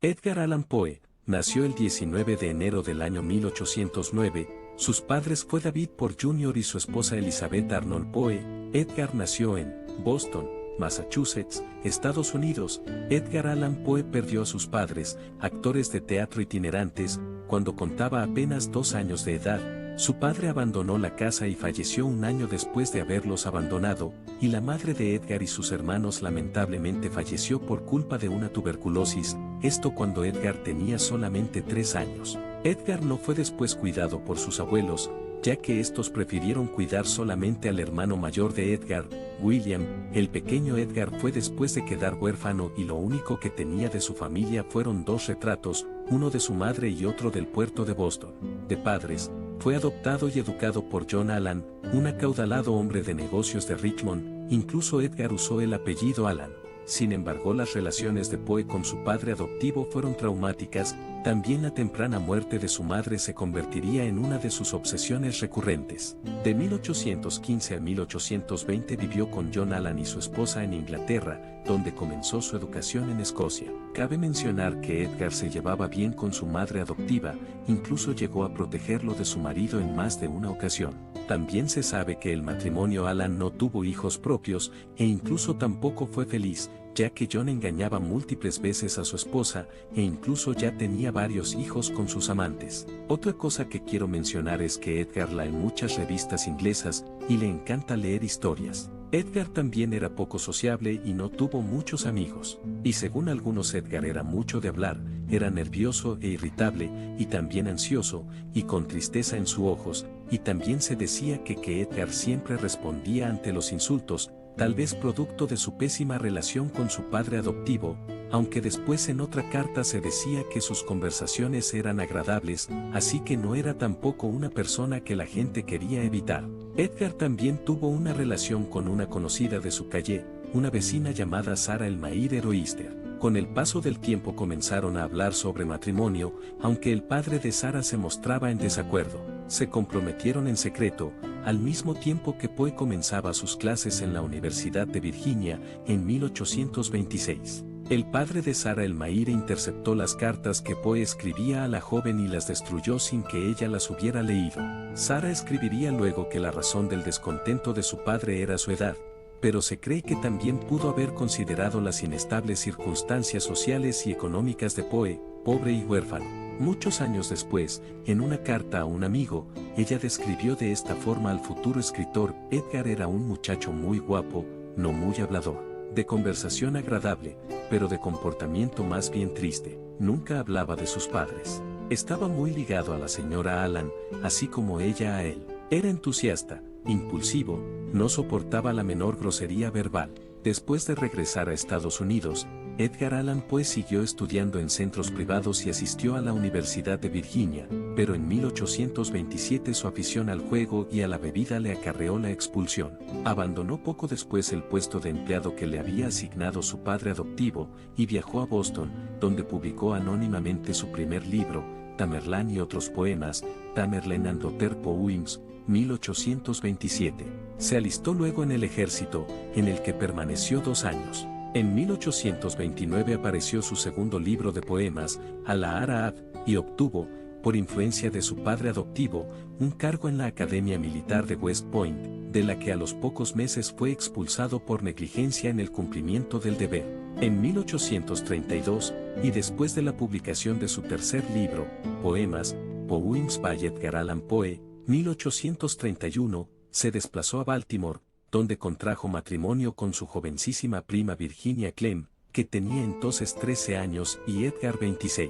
Edgar Allan Poe nació el 19 de enero del año 1809. Sus padres fue David Poe Jr. y su esposa Elizabeth Arnold Poe. Edgar nació en Boston, Massachusetts, Estados Unidos. Edgar Allan Poe perdió a sus padres, actores de teatro itinerantes, cuando contaba apenas 2 años de edad. Su padre abandonó la casa y falleció un año después de haberlos abandonado, y la madre de Edgar y sus hermanos lamentablemente falleció por culpa de una tuberculosis, esto cuando Edgar tenía solamente 3 años. Edgar no fue después cuidado por sus abuelos, ya que estos prefirieron cuidar solamente al hermano mayor de Edgar, William. El pequeño Edgar fue después de quedar huérfano y lo único que tenía de su familia fueron 2 retratos, uno de su madre y otro del puerto de Boston. De padres, fue adoptado y educado por John Allan, un acaudalado hombre de negocios de Richmond. Incluso Edgar usó el apellido Allan. Sin embargo, las relaciones de Poe con su padre adoptivo fueron traumáticas. También la temprana muerte de su madre se convertiría en una de sus obsesiones recurrentes. De 1815 a 1820 vivió con John Allan y su esposa en Inglaterra, donde comenzó su educación en Escocia. Cabe mencionar que Edgar se llevaba bien con su madre adoptiva, incluso llegó a protegerlo de su marido en más de una ocasión. También se sabe que el matrimonio Allan no tuvo hijos propios, e incluso tampoco fue feliz, ya que John engañaba múltiples veces a su esposa, e incluso ya tenía varios hijos con sus amantes. Otra cosa que quiero mencionar es que Edgar lee en muchas revistas inglesas, y le encanta leer historias. Edgar también era poco sociable y no tuvo muchos amigos. Y según algunos, Edgar era mucho de hablar, era nervioso e irritable, y también ansioso, y con tristeza en sus ojos, y también se decía que Edgar siempre respondía ante los insultos, tal vez producto de su pésima relación con su padre adoptivo, aunque después en otra carta se decía que sus conversaciones eran agradables, así que no era tampoco una persona que la gente quería evitar. Edgar también tuvo una relación con una conocida de su calle, una vecina llamada Sarah Elmaire Royster. Con el paso del tiempo comenzaron a hablar sobre matrimonio, aunque el padre de Sarah se mostraba en desacuerdo. Se comprometieron en secreto, al mismo tiempo que Poe comenzaba sus clases en la Universidad de Virginia, en 1826. El padre de Sarah Elmaire interceptó las cartas que Poe escribía a la joven y las destruyó sin que ella las hubiera leído. Sarah escribiría luego que la razón del descontento de su padre era su edad, pero se cree que también pudo haber considerado las inestables circunstancias sociales y económicas de Poe, pobre y huérfano. Muchos años después, en una carta a un amigo, ella describió de esta forma al futuro escritor: Edgar era un muchacho muy guapo, no muy hablador, de conversación agradable, pero de comportamiento más bien triste. Nunca hablaba de sus padres. Estaba muy ligado a la señora Allan, así como ella a él. Era entusiasta, impulsivo, no soportaba la menor grosería verbal. Después de regresar a Estados Unidos, Edgar Allan Poe siguió estudiando en centros privados y asistió a la Universidad de Virginia, pero en 1827 su afición al juego y a la bebida le acarreó la expulsión. Abandonó poco después el puesto de empleado que le había asignado su padre adoptivo y viajó a Boston, donde publicó anónimamente su primer libro, Tamerlane y otros poemas, Tamerlane and Other Poems, 1827. Se alistó luego en el ejército, en el que permaneció 2 años. En 1829 apareció su segundo libro de poemas, Al-Ahrar, y obtuvo, por influencia de su padre adoptivo, un cargo en la Academia Militar de West Point, de la que a los pocos meses fue expulsado por negligencia en el cumplimiento del deber. En 1832, y después de la publicación de su tercer libro, Poemas, Poems by Edgar Allan Poe, 1831, se desplazó a Baltimore, donde contrajo matrimonio con su jovencísima prima Virginia Clem, que tenía entonces 13 años y Edgar 26.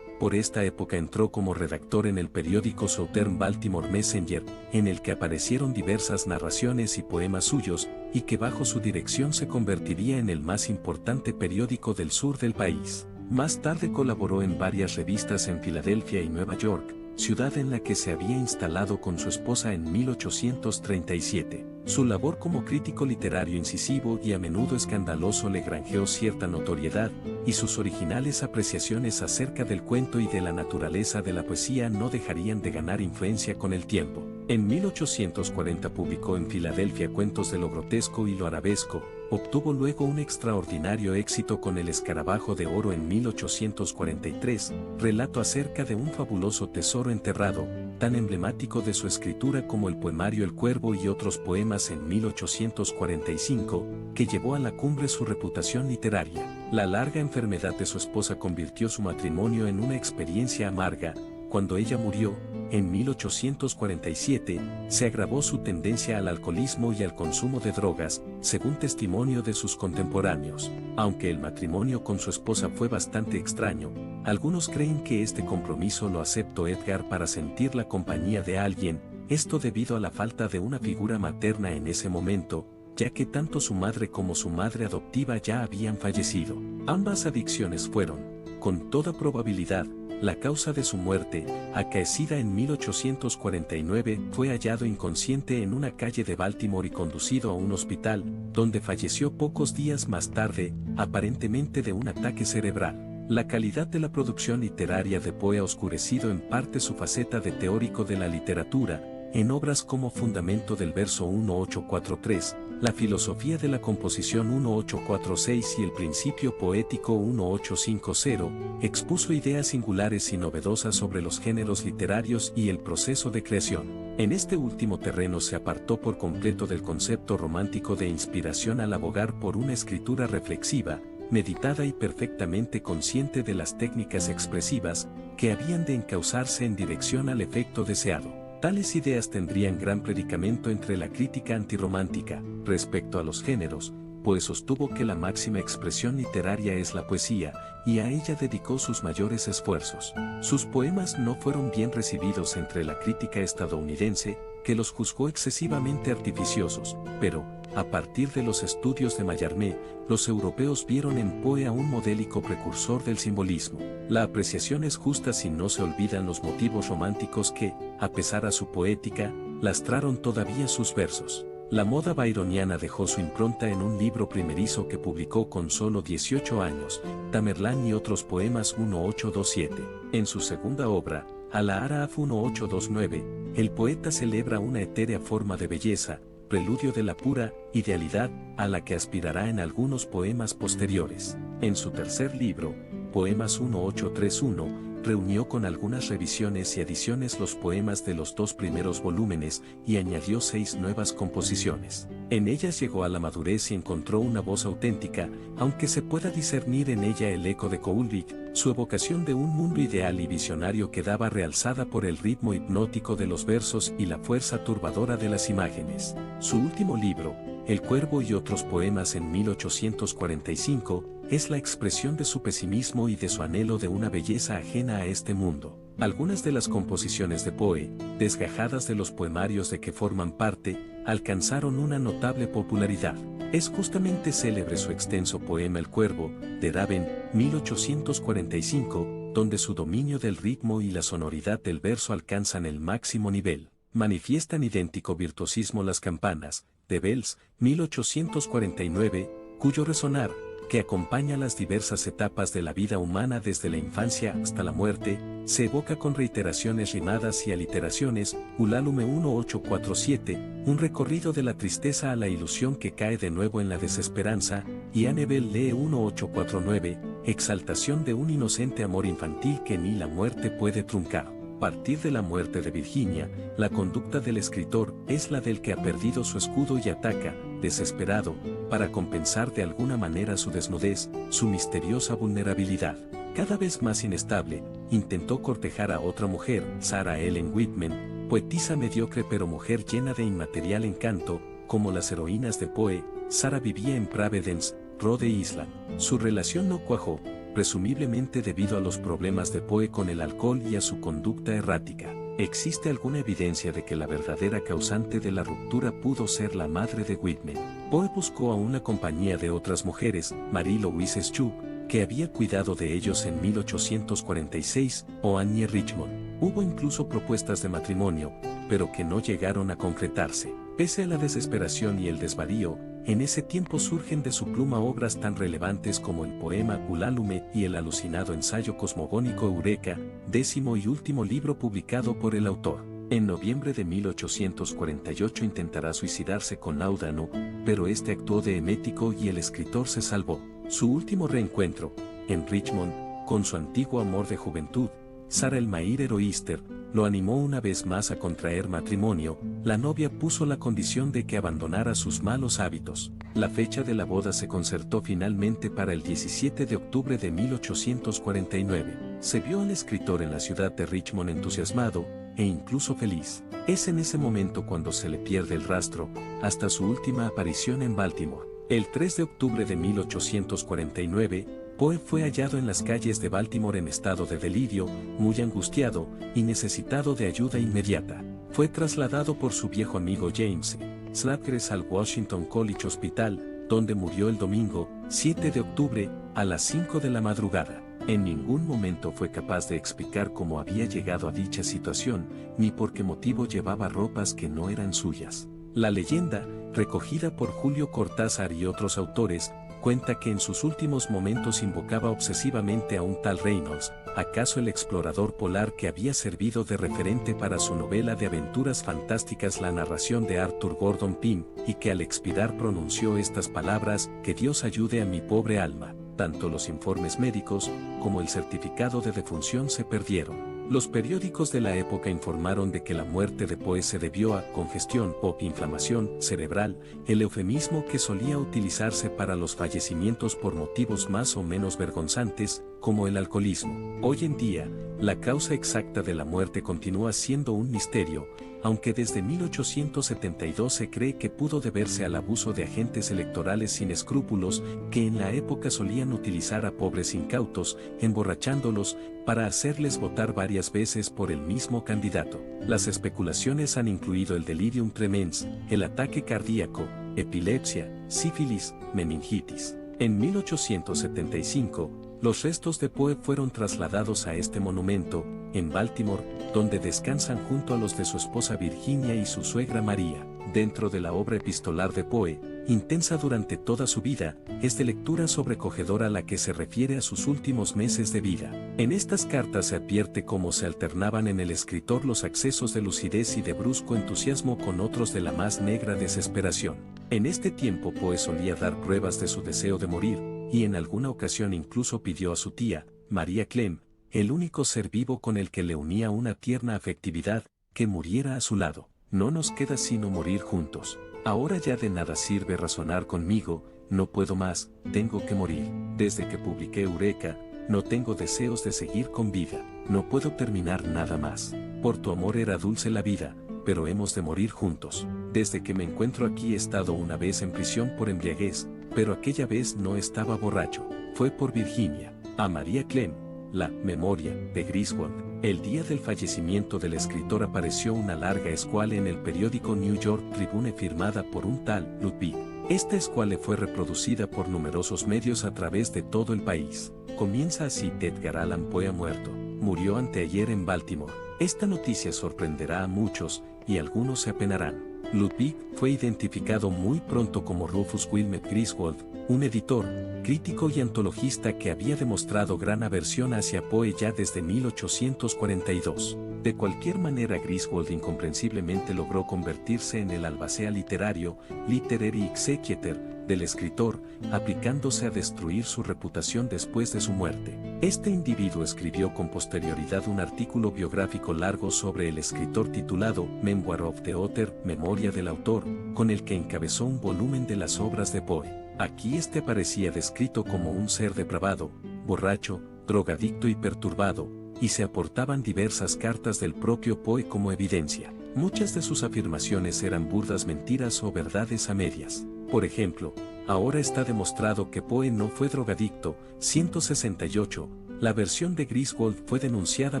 Por esta época entró como redactor en el periódico Southern Baltimore Messenger, en el que aparecieron diversas narraciones y poemas suyos, y que bajo su dirección se convertiría en el más importante periódico del sur del país. Más tarde colaboró en varias revistas en Filadelfia y Nueva York, ciudad en la que se había instalado con su esposa en 1837. Su labor como crítico literario incisivo y a menudo escandaloso le granjeó cierta notoriedad, y sus originales apreciaciones acerca del cuento y de la naturaleza de la poesía no dejarían de ganar influencia con el tiempo. En 1840 publicó en Filadelfia Cuentos de lo grotesco y lo arabesco, obtuvo luego un extraordinario éxito con El escarabajo de oro en 1843, relato acerca de un fabuloso tesoro enterrado, tan emblemático de su escritura como el poemario El Cuervo y otros poemas en 1845, que llevó a la cumbre su reputación literaria. La larga enfermedad de su esposa convirtió su matrimonio en una experiencia amarga. Cuando ella murió, en 1847, se agravó su tendencia al alcoholismo y al consumo de drogas, según testimonio de sus contemporáneos. Aunque el matrimonio con su esposa fue bastante extraño, algunos creen que este compromiso lo aceptó Edgar para sentir la compañía de alguien, esto debido a la falta de una figura materna en ese momento, ya que tanto su madre como su madre adoptiva ya habían fallecido. Ambas adicciones fueron, con toda probabilidad, la causa de su muerte. Acaecida en 1849, fue hallado inconsciente en una calle de Baltimore y conducido a un hospital, donde falleció pocos días más tarde, aparentemente de un ataque cerebral. La calidad de la producción literaria de Poe ha oscurecido en parte su faceta de teórico de la literatura, en obras como Fundamento del verso 1843, La filosofía de la composición 1846 y El principio poético 1850, expuso ideas singulares y novedosas sobre los géneros literarios y el proceso de creación. En este último terreno se apartó por completo del concepto romántico de inspiración al abogar por una escritura reflexiva, meditada y perfectamente consciente de las técnicas expresivas que habían de encauzarse en dirección al efecto deseado. Tales ideas tendrían gran predicamento entre la crítica antirromántica. Respecto a los géneros, pues sostuvo que la máxima expresión literaria es la poesía, y a ella dedicó sus mayores esfuerzos. Sus poemas no fueron bien recibidos entre la crítica estadounidense, que los juzgó excesivamente artificiosos, pero, a partir de los estudios de Mallarmé, los europeos vieron en Poe a un modélico precursor del simbolismo. La apreciación es justa si no se olvidan los motivos románticos que, a pesar de su poética, lastraron todavía sus versos. La moda byroniana dejó su impronta en un libro primerizo que publicó con solo 18 años, Tamerlán y otros poemas 1827. En su segunda obra, Al-A'raf 1829, el poeta celebra una etérea forma de belleza, preludio de la pura idealidad a la que aspirará en algunos poemas posteriores. En su tercer libro, Poemas 1831, reunió con algunas revisiones y adiciones los poemas de los dos primeros volúmenes y añadió 6 nuevas composiciones. En ellas llegó a la madurez y encontró una voz auténtica, aunque se pueda discernir en ella el eco de Coleridge, su evocación de un mundo ideal y visionario quedaba realzada por el ritmo hipnótico de los versos y la fuerza turbadora de las imágenes. Su último libro, El Cuervo y otros poemas en 1845, es la expresión de su pesimismo y de su anhelo de una belleza ajena a este mundo. Algunas de las composiciones de Poe, desgajadas de los poemarios de que forman parte, alcanzaron una notable popularidad. Es justamente célebre su extenso poema El Cuervo, de Raven, 1845, donde su dominio del ritmo y la sonoridad del verso alcanzan el máximo nivel. Manifiestan idéntico virtuosismo las campanas, de Bells, 1849, cuyo resonar, que acompaña las diversas etapas de la vida humana desde la infancia hasta la muerte, se evoca con reiteraciones rimadas y aliteraciones, Ulalume 1847, un recorrido de la tristeza a la ilusión que cae de nuevo en la desesperanza, y Annabel Lee 1849, exaltación de un inocente amor infantil que ni la muerte puede truncar. A partir de la muerte de Virginia, la conducta del escritor es la del que ha perdido su escudo y ataca, desesperado, para compensar de alguna manera su desnudez, su misteriosa vulnerabilidad. Cada vez más inestable, intentó cortejar a otra mujer, Sarah Ellen Whitman, poetisa mediocre pero mujer llena de inmaterial encanto, como las heroínas de Poe. Sarah vivía en Providence, Rhode Island. Su relación no cuajó, presumiblemente debido a los problemas de Poe con el alcohol y a su conducta errática. ¿Existe alguna evidencia de que la verdadera causante de la ruptura pudo ser la madre de Whitman? Poe buscó aún la compañía de otras mujeres, Marie Louise Schuh, que había cuidado de ellos en 1846, o Annie Richmond. Hubo incluso propuestas de matrimonio, pero que no llegaron a concretarse. Pese a la desesperación y el desvarío, en ese tiempo surgen de su pluma obras tan relevantes como el poema Ulalume y el alucinado ensayo cosmogónico Eureka, 10º y último libro publicado por el autor. En noviembre de 1848 intentará suicidarse con Laudano, pero este actuó de emético y el escritor se salvó. Su último reencuentro, en Richmond, con su antiguo amor de juventud, Sarah Elmaire Royster, lo animó una vez más a contraer matrimonio. La novia puso la condición de que abandonara sus malos hábitos. La fecha de la boda se concertó finalmente para el 17 de octubre de 1849. Se vio al escritor en la ciudad de Richmond entusiasmado, e incluso feliz. Es en ese momento cuando se le pierde el rastro, hasta su última aparición en Baltimore. El 3 de octubre de 1849, Poe fue hallado en las calles de Baltimore en estado de delirio, muy angustiado y necesitado de ayuda inmediata. Fue trasladado por su viejo amigo James Snodgrass al Washington College Hospital, donde murió el domingo, 7 de octubre, a las 5 de la madrugada. En ningún momento fue capaz de explicar cómo había llegado a dicha situación, ni por qué motivo llevaba ropas que no eran suyas. La leyenda, recogida por Julio Cortázar y otros autores, cuenta que en sus últimos momentos invocaba obsesivamente a un tal Reynolds, acaso el explorador polar que había servido de referente para su novela de aventuras fantásticas La narración de Arthur Gordon Pym, y que al expirar pronunció estas palabras: que Dios ayude a mi pobre alma. Tanto los informes médicos como el certificado de defunción se perdieron. Los periódicos de la época informaron de que la muerte de Poe se debió a congestión o inflamación cerebral, el eufemismo que solía utilizarse para los fallecimientos por motivos más o menos vergonzantes, como el alcoholismo. Hoy en día, la causa exacta de la muerte continúa siendo un misterio, aunque desde 1872 se cree que pudo deberse al abuso de agentes electorales sin escrúpulos que en la época solían utilizar a pobres incautos, emborrachándolos, para hacerles votar varias veces por el mismo candidato. Las especulaciones han incluido el delirium tremens, el ataque cardíaco, epilepsia, sífilis, meningitis. En 1875, los restos de Poe fueron trasladados a este monumento, en Baltimore, donde descansan junto a los de su esposa Virginia y su suegra María. Dentro de la obra epistolar de Poe, intensa durante toda su vida, es de lectura sobrecogedora la que se refiere a sus últimos meses de vida. En estas cartas se advierte cómo se alternaban en el escritor los accesos de lucidez y de brusco entusiasmo con otros de la más negra desesperación. En este tiempo Poe solía dar pruebas de su deseo de morir, y en alguna ocasión incluso pidió a su tía, María Clem, el único ser vivo con el que le unía una tierna afectividad, que muriera a su lado. No nos queda sino morir juntos. Ahora ya de nada sirve razonar conmigo, no puedo más, tengo que morir. Desde que publiqué Eureka, no tengo deseos de seguir con vida, no puedo terminar nada más. Por tu amor era dulce la vida, pero hemos de morir juntos. Desde que me encuentro aquí he estado una vez en prisión por embriaguez, pero aquella vez no estaba borracho, fue por Virginia. A María Clem, la memoria de Griswold. El día del fallecimiento del escritor apareció una larga escuela en el periódico New York Tribune firmada por un tal Ludwig. Esta escuela fue reproducida por numerosos medios a través de todo el país. Comienza así: Edgar Allan Poe ha muerto. Murió anteayer en Baltimore. Esta noticia sorprenderá a muchos, y algunos se apenarán. Ludwig fue identificado muy pronto como Rufus Wilmot Griswold, un editor, crítico y antologista que había demostrado gran aversión hacia Poe ya desde 1842. De cualquier manera, Griswold incomprensiblemente logró convertirse en el albacea literario, literary executor, del escritor, aplicándose a destruir su reputación después de su muerte. Este individuo escribió con posterioridad un artículo biográfico largo sobre el escritor titulado Memoir of the Author, Memoria del Autor, con el que encabezó un volumen de las obras de Poe. Aquí este aparecía descrito como un ser depravado, borracho, drogadicto y perturbado, y se aportaban diversas cartas del propio Poe como evidencia. Muchas de sus afirmaciones eran burdas mentiras o verdades a medias. Por ejemplo, ahora está demostrado que Poe no fue drogadicto. 168. La versión de Griswold fue denunciada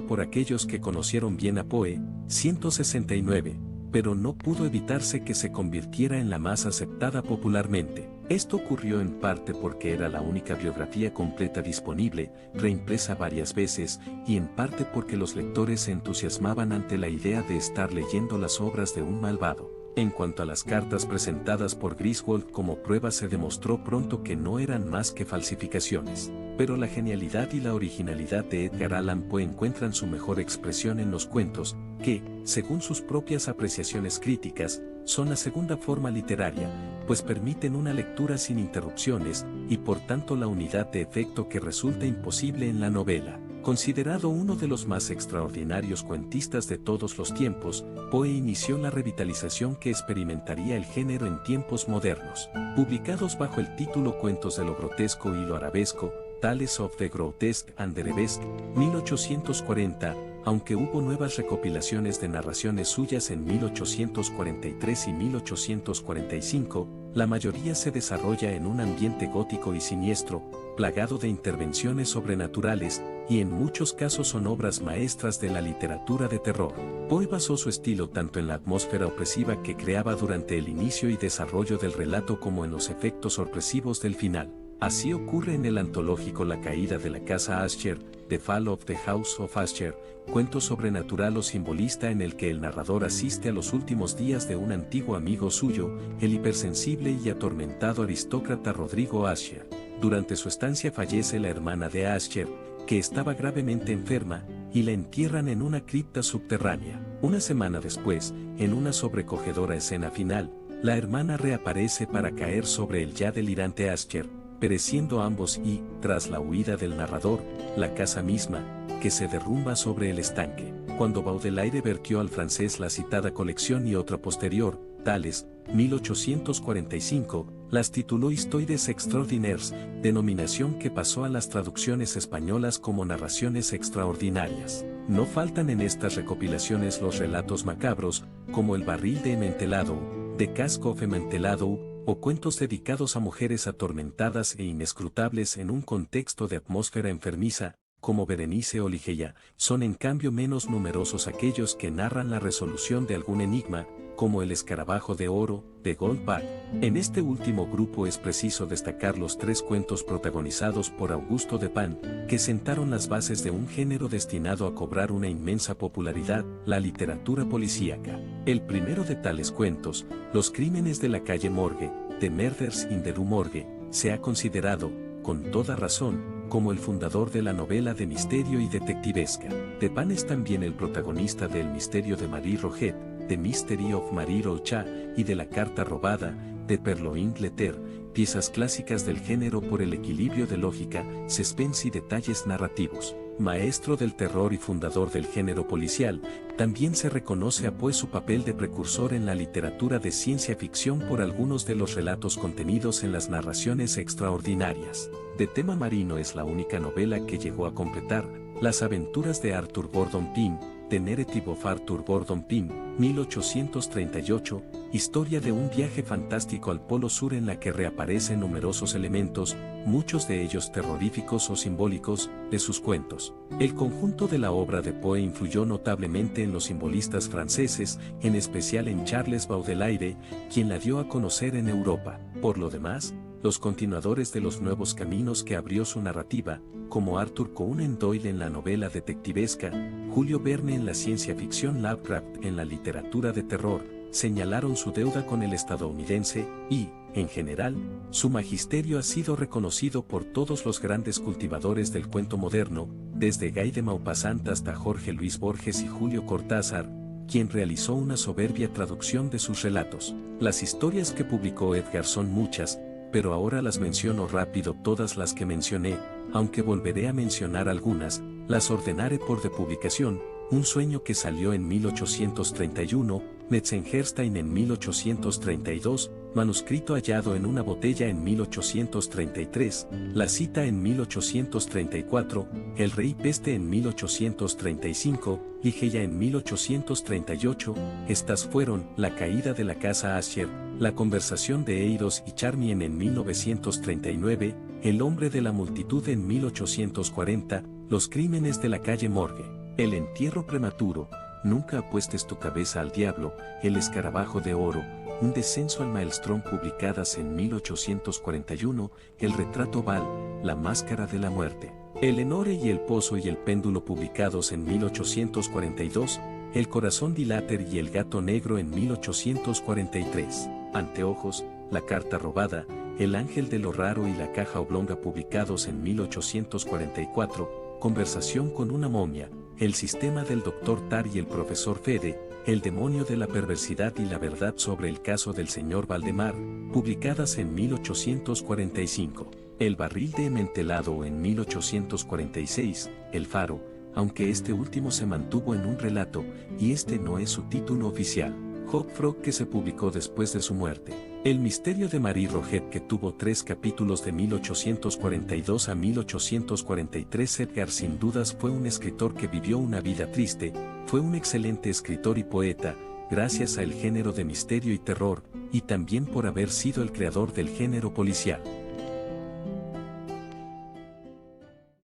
por aquellos que conocieron bien a Poe. 169. Pero no pudo evitarse que se convirtiera en la más aceptada popularmente. Esto ocurrió en parte porque era la única biografía completa disponible, reimpresa varias veces, y en parte porque los lectores se entusiasmaban ante la idea de estar leyendo las obras de un malvado. En cuanto a las cartas presentadas por Griswold como prueba, se demostró pronto que no eran más que falsificaciones. Pero la genialidad y la originalidad de Edgar Allan Poe encuentran su mejor expresión en los cuentos, que, según sus propias apreciaciones críticas, son la segunda forma literaria, pues permiten una lectura sin interrupciones, y por tanto la unidad de efecto que resulta imposible en la novela. Considerado uno de los más extraordinarios cuentistas de todos los tiempos, Poe inició la revitalización que experimentaría el género en tiempos modernos. Publicados bajo el título Cuentos de lo grotesco y lo arabesco, Tales of the Grotesque and the Arabesque, 1840, aunque hubo nuevas recopilaciones de narraciones suyas en 1843 y 1845, la mayoría se desarrolla en un ambiente gótico y siniestro, plagado de intervenciones sobrenaturales, y en muchos casos son obras maestras de la literatura de terror. Poe basó su estilo tanto en la atmósfera opresiva que creaba durante el inicio y desarrollo del relato como en los efectos sorpresivos del final. Así ocurre en el antológico La caída de la casa Asher, The Fall of the House of Asher, cuento sobrenatural o simbolista en el que el narrador asiste a los últimos días de un antiguo amigo suyo, el hipersensible y atormentado aristócrata Rodrigo Asher. Durante su estancia fallece la hermana de Asher, que estaba gravemente enferma, y la entierran en una cripta subterránea. Una semana después, en una sobrecogedora escena final, la hermana reaparece para caer sobre el ya delirante Asher, pereciendo ambos y, tras la huida del narrador, la casa misma, que se derrumba sobre el estanque. Cuando Baudelaire vertió al francés la citada colección y otra posterior, Tales, 1845, las tituló Histoires Extraordinaires, denominación que pasó a las traducciones españolas como Narraciones Extraordinarias. No faltan en estas recopilaciones los relatos macabros, como El barril de Ementelado, The Cask of Ementelado, o cuentos dedicados a mujeres atormentadas e inescrutables en un contexto de atmósfera enfermiza, como Berenice o Ligeia. Son en cambio menos numerosos aquellos que narran la resolución de algún enigma, como El escarabajo de oro, de Goldbach. En este último grupo es preciso destacar los tres cuentos protagonizados por Augusto Dupin, que sentaron las bases de un género destinado a cobrar una inmensa popularidad, la literatura policíaca. El primero de tales cuentos, Los crímenes de la calle Morgue, The Murders in the Rue Morgue, se ha considerado, con toda razón, como el fundador de la novela de misterio y detectivesca. Dupin es también el protagonista de El misterio de Marie Roget, The Mystery of Marie Rochat, y de La carta robada, de Purloined Letter, piezas clásicas del género por el equilibrio de lógica, suspense y detalles narrativos. Maestro del terror y fundador del género policial, también se reconoce a Poe su papel de precursor en la literatura de ciencia ficción por algunos de los relatos contenidos en las narraciones extraordinarias. De tema marino es la única novela que llegó a completar, Las aventuras de Arthur Gordon Pym, The Narrative of Arthur Gordon Pym, 1838, historia de un viaje fantástico al Polo Sur en la que reaparecen numerosos elementos, muchos de ellos terroríficos o simbólicos, de sus cuentos. El conjunto de la obra de Poe influyó notablemente en los simbolistas franceses, en especial en Charles Baudelaire, quien la dio a conocer en Europa. Por lo demás, los continuadores de los nuevos caminos que abrió su narrativa, como Arthur Conan Doyle en la novela detectivesca, Julio Verne en la ciencia ficción, Lovecraft en la literatura de terror, señalaron su deuda con el estadounidense y, en general, su magisterio ha sido reconocido por todos los grandes cultivadores del cuento moderno, desde Guy de Maupassant hasta Jorge Luis Borges y Julio Cortázar, quien realizó una soberbia traducción de sus relatos. Las historias que publicó Edgar son muchas, pero ahora las menciono rápido todas las que mencioné, aunque volveré a mencionar algunas, las ordenaré por de publicación. Un sueño que salió en 1831, Metzengerstein en 1832, manuscrito hallado en una botella en 1833, La cita en 1834, El rey peste en 1835, Ligeia en 1838, estas fueron La caída de la casa Asher, La conversación de Eidos y Charmian en 1939, El hombre de la multitud en 1840, Los crímenes de la calle Morgue, El entierro prematuro, Nunca apuestes tu cabeza al diablo, El escarabajo de oro, Un descenso al maelstrom publicadas en 1841, El retrato Val, La máscara de la muerte, El Lenore y el pozo y el péndulo publicados en 1842, El corazón de Later y El gato negro en 1843. Anteojos, La carta robada, El ángel de lo raro y La caja oblonga publicados en 1844, Conversación con una momia, El sistema del Dr. Tar y el profesor Fede, El demonio de la perversidad y la verdad sobre el caso del señor Valdemar, publicadas en 1845. El barril de Ementelado en 1846, El faro, aunque este último se mantuvo en un relato, y este no es su título oficial. Hop Frog, que se publicó después de su muerte. El misterio de Marie Roget, que tuvo 3 capítulos de 1842 a 1843. Edgar sin dudas fue un escritor que vivió una vida triste, fue un excelente escritor y poeta, gracias al género de misterio y terror, y también por haber sido el creador del género policial.